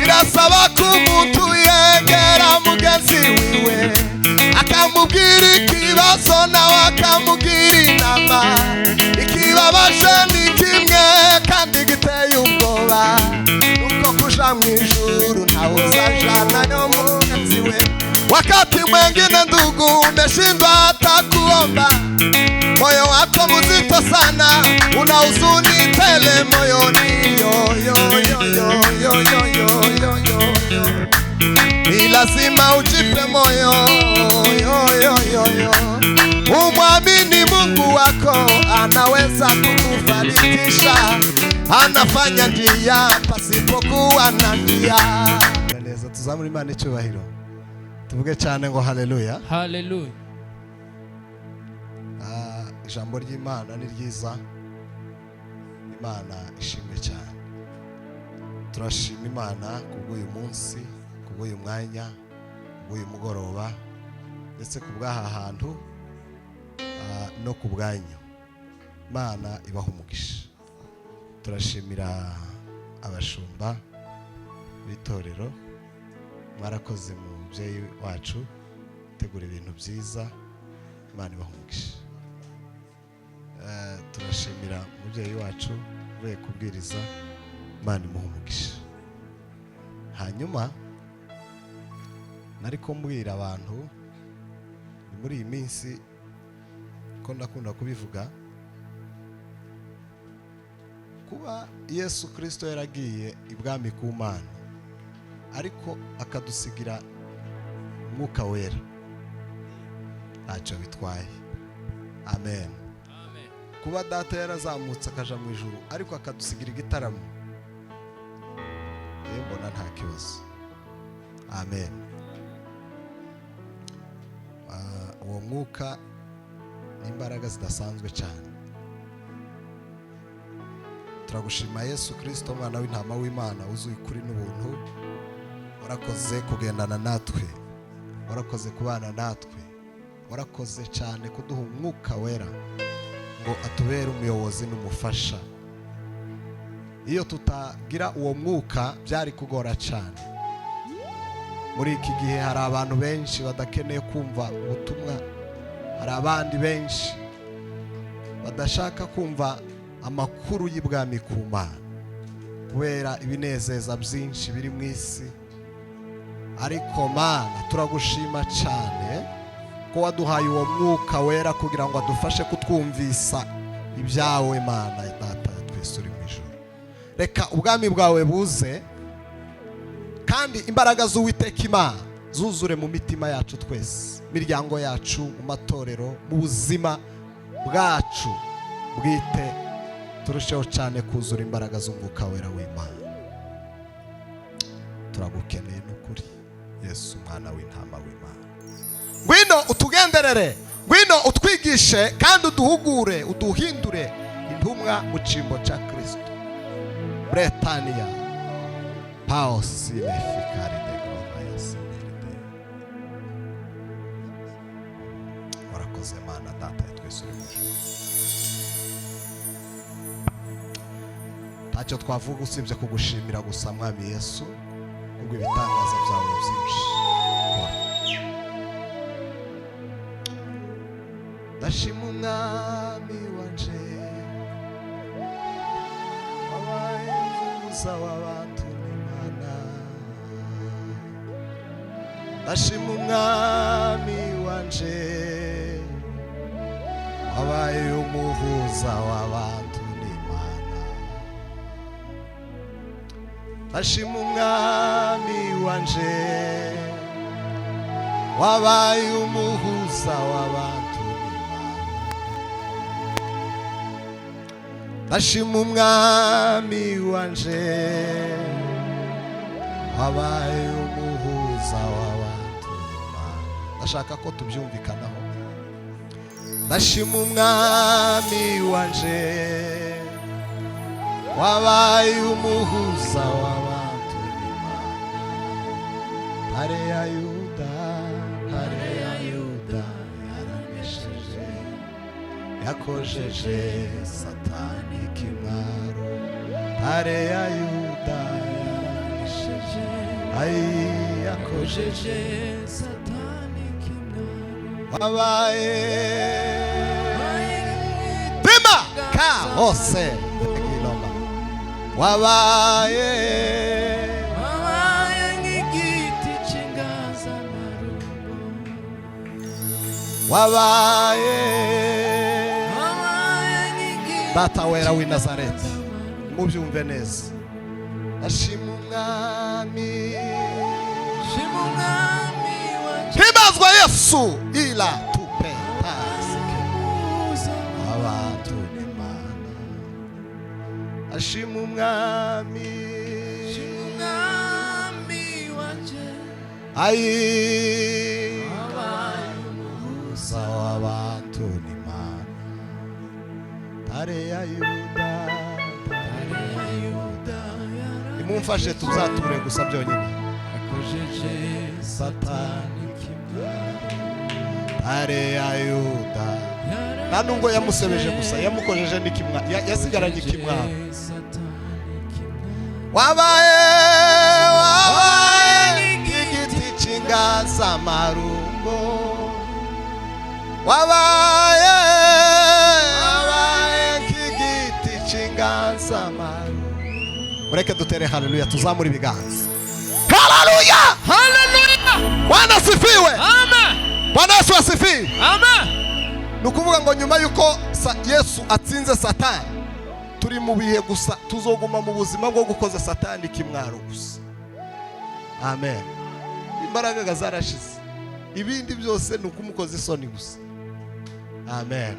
birasaba ko umuntu yegera mugenzi wiwe akamubwira ikibazo nawe akamubwira inama. Ikibabaje ni kimwe kandi giteye ubwoba, nuko kuja mu ijuru ntawe uzajana n'umugenzi we. Wakati mwengine ndugu umeshindwa hata kuomba, moyo wako mzito sana, una huzuni tele moyoni. Ni lazima ujipe moyo. Umwamini Mungu wako, anaweza kukufanikisha. Anafanya njia pasipokuwa na njia. Neza tuzamuri Imana icyubahiro. Tuvuge cyane ngo haleluya. Haleluya. Ijambo ry'Imana ni ryiza. Imana ishimwe cyane. Turashima Imana kubw'uyu munsi, kubw'uyu mwanya, kubw'uyu mugoroba, ndetse kubw'aha hantu no kubwanyu. Imana ibaha umugisha. Turashimira abashumba b'itorero, mwarakoze mu mubyeyi wacu tegura ibintu byiza. Imana ibaha umugisha. Turashimira umubyeyi wacu uvuye kubwiriza. Imana imuha umugisha. Hanyuma nariko mbwira abantu muri iyi minsi ko ndakunda kubivuga, kuba Yesu Kristo yaragiye ibwami ku Mana ariko akadusigira Mwuka Wera ntacyo bitwaye. Amen. Kuba data yarazamutse akaja mu ijuru ariko akadusigira igitaramo, mbona nta kibazo. Amen. Uwo mwuka n'imbaraga zidasanzwe cyane. Turagushima Yesu Kristo, mwana w'intama w'Imana wuzuye ukuri n'ubuntu. Warakoze kugendana natwe, warakoze kubana natwe, warakoze cyane kuduha Umwuka Wera ngo atubere umuyobozi n'umufasha. Iyo tutagira uwo mwuka byari kugora cyane. Muri iki gihe hari abantu benshi badakeneye kumva ubutumwa, hari abandi benshi badashaka kumva amakuru y'ibwami ku Mana kubera ibinezeza byinshi biri mu isi. Ariko Mana turagushima cyane ko waduhaye uwo Mwuka Wera kugira ngo adufashe kutwumvisa ibyawe. Mana data twese uri mu ijuru, reka ubwami bwawe buze kandi imbaraga z'Uwiteka Imana zuzure mu mitima yacu twese, miryango yacu, mu matorero, mu buzima bwacu bwite. Turusheho cyane kuzura imbaraga z'Umwuka Wera w'Imana. Turagukeneye n'ukuri Yesu, mwana w'intama w'Imana. Ngwino utugenderere, ngwino utwigishe kandi uduhugure, uduhindure intumwa mu cyimbo cya Kristo. Bretania Paos ilefikari de gloria yasimilide. Warakoze Mana data twese uri mu ijuru. Ntacyo twavuga usibye kugushimira gusa Mwami Yesu kubw'ibitangaza byawe byinshi. Ndashima Umwami wanje wabaye umuhuza w'abantu n'Imana. Ndashima Umwami wanje wabaye umuhuza w'abantu n'Imana. Ndashima Umwami wanje wabaye umuhuza w'abantu. Ndashima Umwami wanje wabaye umuhuza w'abantu n'Imana. Ndashaka ko tubyumvikanaho. Ndashima Umwami wanje wabaye umuhuza w'abantu n'Imana. Ntare ya Yuda, ntare ya Yuda yaranesheje, yakojeje Satani kimwaro. Ntare ya Yuda yaranesheje, Ai yakojeje satani kimwaro wabaye tema ka hose ngiloma wabaye ngigiti cingaza marumbo wabaye Data wera w'i Nazareti mubyumve neza ashima umwami hibazwa Yesu ila tupetaske abantu n'Imana ashima umwami wanje ayi umuhuza w'abantu n'Imana tare ya Yuda imumfashe tuzature gusa byonyine akojeje satani kimwaro tare ya Yuda nta nubwo yamusebeje gusa yamukojeje n'ikimwaro yasigaranye ikimwaro wabaye igiti cingaza marumbo wabaye igiti cingaza marumbo mureke dutere haleluya tuzamura ibiganza haleluya haleluya Bwana asifiwe amen Bwana Yesu asifiwe amen nukuvuga ngo nyuma yuko Yesu atsinze satani turi mu bihe gusa tuzoguma mu buzima bwo gukoza satani kimwaro gusa amen imbaraga zarashize ibindi byose nukumukoza isoni gusa amen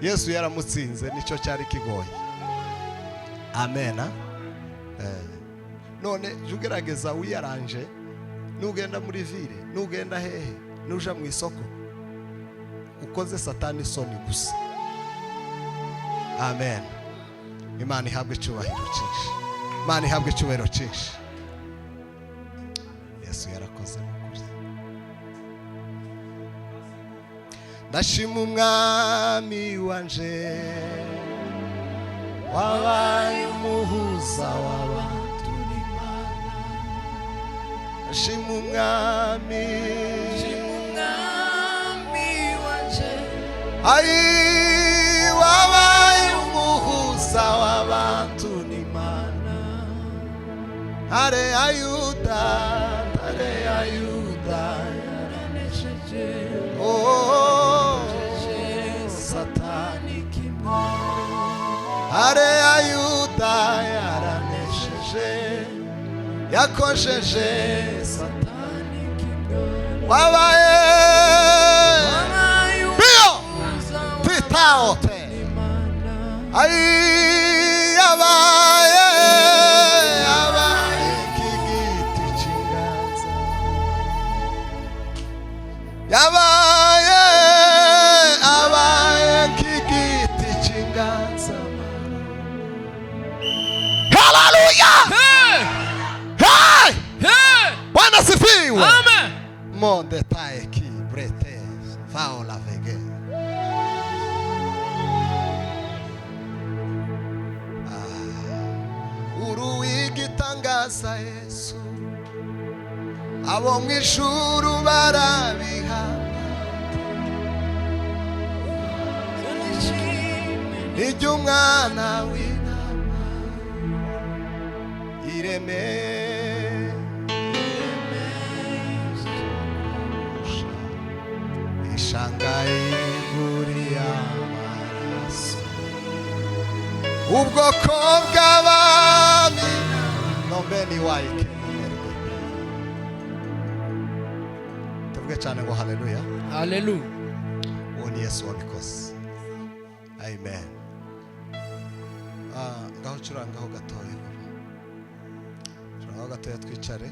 Yesu yaramutsinze nicyo cyari kigoye amen none jugerageza wiyaranje nugenda muri ville nugenda hehe nuja mu isoko ukoze satani isoni gusa amen Imana ihabwe icyubahiro cyinshi Imana ihabwe icyubahiro cyinshi Yesu yarakoze mukuri ndashima umwami wanje wabaye umuhuza w'abantu n'Imana ndashima umwami wanje ai wabaye umuhuza w'abantu n'Imana hare ayuda yaranesheje satani kimwaro hare ayuda yaranesheje yakojeje satani kimwaro wabaye bio titaote ai yabaye kigiti cingaza yabaye kigiti cingaza haleluya hey Bwana sifiwe amen monde tae ki brete fao la vege uruwigitangaza Yesu abo mw'ijuru barabiha iry'umwana w'intama ireme ishanga iguriye amaraso ubwoko bw'abami nombeni wayike tuvuge cyane ngo haleluya haleluya uwo ni Yesu wabikoze amen ngaho curangaho gatoya twicare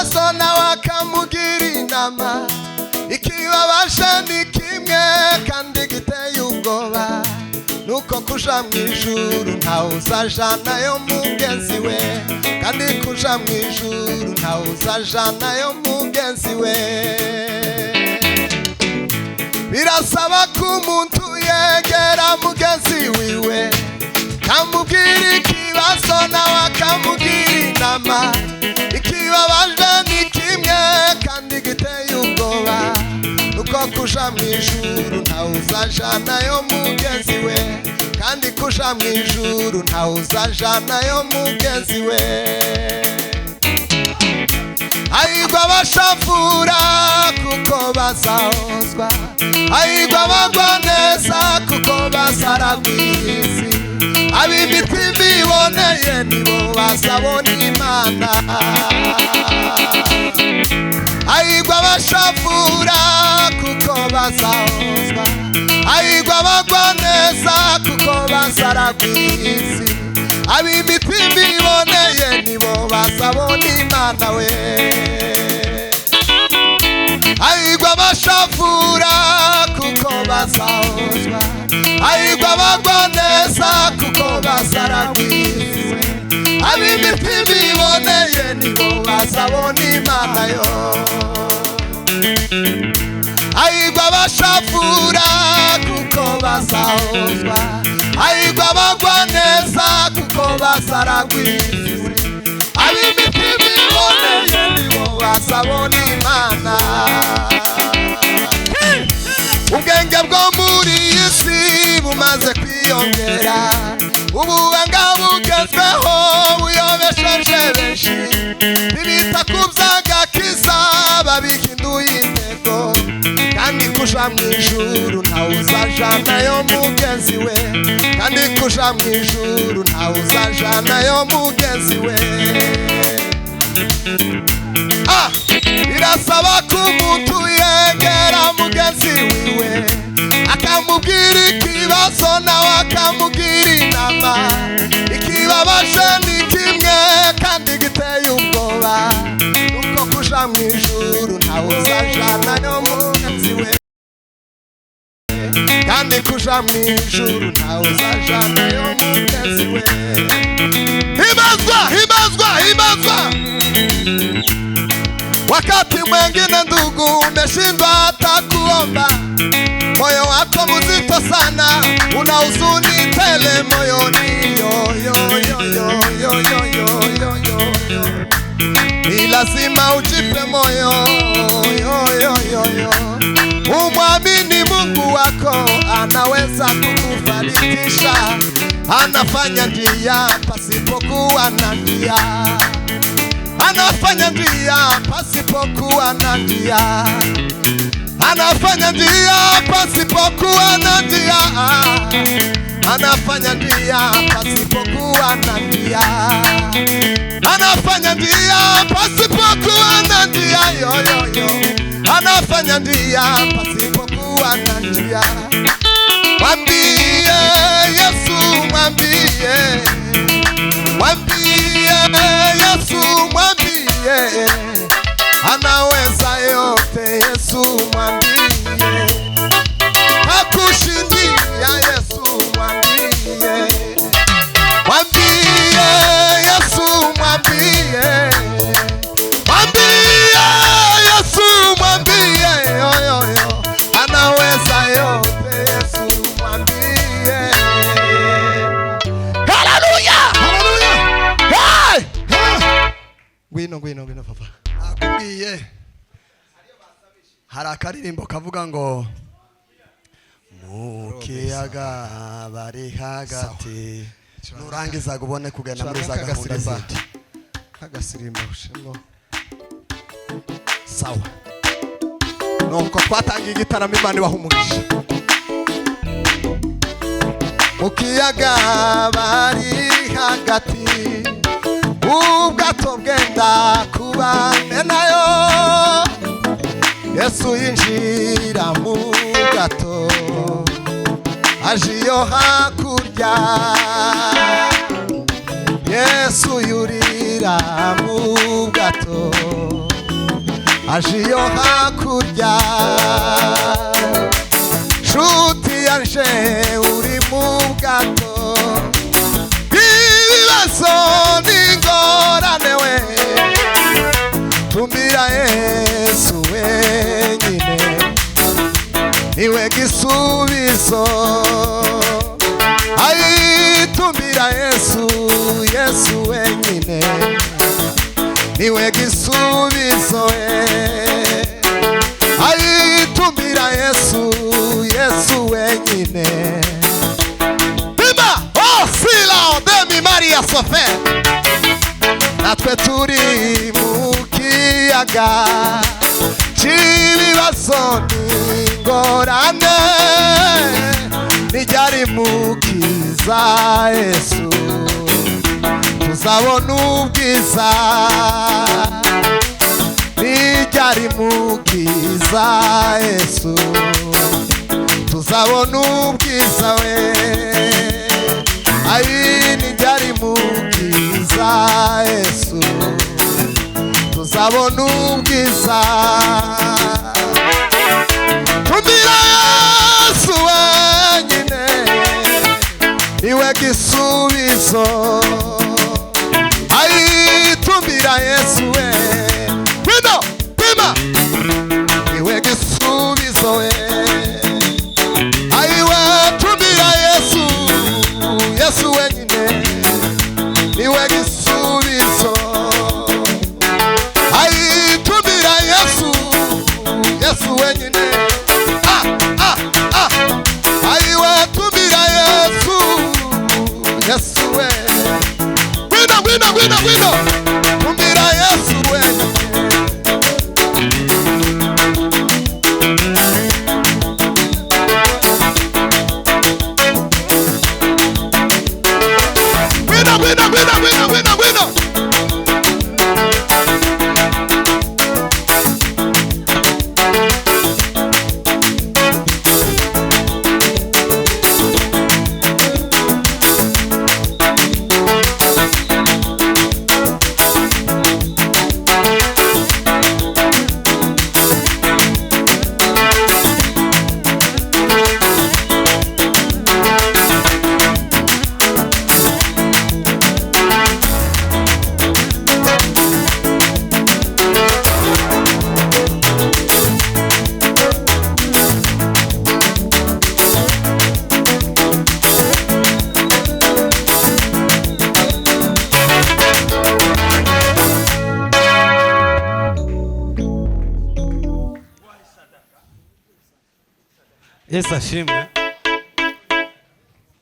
ikibazo nawe akamugira inama. Ikibabaje ni kimwe kandi giteye ubwoba, nuko kuja mu ijuru ntawe uzajanayo mugenzi we, kandi kuja mu ijuru ntawe uzajanayo mugenzi we. Birasaba ko umuntu yegera mugenzi wiwe, kamubwira ikibazo nawe akamugira inama. Ikibabaje ni kimwe kandi giteye ubwoba, nuko kuja mu ijuru ntawe uzajanayo mugenzi we, kandi kuja mu ijuru ntawe uzajanayo mugenzi we. Hahirwa abashafura kuko bazahozwa, hahirwa abagwa neza kuko bazaragwa isi, ab'imitima iboneye nibo bazabona Imana. Hahirwa abashafura kuko bazahozwa, hahirwa abagwa neza kuko bazaragwa isi, ab'imitima iboneye nibo bazabona Imana we. Hahirwa abashafura kuko bazahozwa, hahirwa abagwa neza kuko bazaragwa isi, ab'imitima iboneye nibo bazabona Imana yo. Hahirwa abashafura kuko bazahozwa, hahirwa abagwa neza kuko bazaragwa isi, ab'imitima iboneye nibo bazabona Imana. Ubwenge bwo muri iyi si bumaze kwiyongera, ubuhanga bugezweho buyobesheje benshi, ntibita ku by'agakiza babihinduye intego, kandi kuja mu ijuru ntawe uzajanayo mugenzi we, kandi kuja mu ijuru ntawe uzajanayo mugenzi we. Birasaba ko umuntu yegera mugenzi wiwe, akamubwira ikibazo nawe akamugira inama. Ikibabaje ni kimwe kandi giteye ubwoba, nuko kuja mu ijuru ntawe uzajanayo mugenzi we, kandi kuja mu ijuru ntawe uzajanayo mugenzi we. Himbazwa, himbazwa, himbazwa. Wakati mwengine ndugu umeshindwa hata kuomba, moyo wako mzito sana, una huzuni tele moyoni, yo yo yo yo yo yo yo yo yo. Ni lazima ujipe moyo, yo yo yo yo. Umwamini Mungu wako, anaweza kukufanikisha, anafanya njia pasipokuwa na njia, anafanya njia pasipokuwa na njia, anafanya njia pasipokuwa na njia, anafanya njia pasipokuwa na njia, anafanya njia pasipokuwa na njia, yo yo yo, anafanya njia pasipokuwa na njia. Mwambie Yesu, mwambie, mwambie Yesu, mwambie, anaweza yote. Yesu mwambie, hakushindia. Yesu mwambie, mwambie Yesu, mwambie, mwambie Yesu, mwambie, yo yo yo, anaweza yote. Yesu mwambie. Hallelujah, hallelujah. Hey, ngwino ngwino ngwino papa. Akubwiye hari akaririmbo kavuga ngo mukiyaga bari hagati, nurangiza gubone kugenda muri za gahunda zindi. Agasirimbo shimo sawa, nuko twatangiye igitaramo Imana ibahumugisha. Mukiyaga bari hagati, ubwato bwenda kubane nayo, Yesu yinjira mu gato, ajiyo hakurya, Yesu yurira mu gato, aje iyo hakurya nshuti yanje uri mu bwato ibibazo n'ingorane we tumbira Yesu wenyine niwe gisubizo tumbira Yesu Yesu wenyine niwe gisubizo tumbira Yesu Yesu wenyine bima sila demi Maria Sofe natwe turi mu kiyaga cy'ibibazo n'ingorane nijyari mukiza Yesu tuzabona ubwiza nijyari mukiza Yesu tuzabona ubwiza we nijyari mukiza Yesu tuzabona ubwiza tumbira Yesu wenyine niwe gisubizo tumbira Yesu we bino bima niwe gisubizo we tumbira Yesu Yesu wenyine niwe gisubizo tumbira Yesu Yesu wenyine tumbira Yesu Yesu we Gwino tumbira Yesu wenyine Gwino Yesu ashimwe.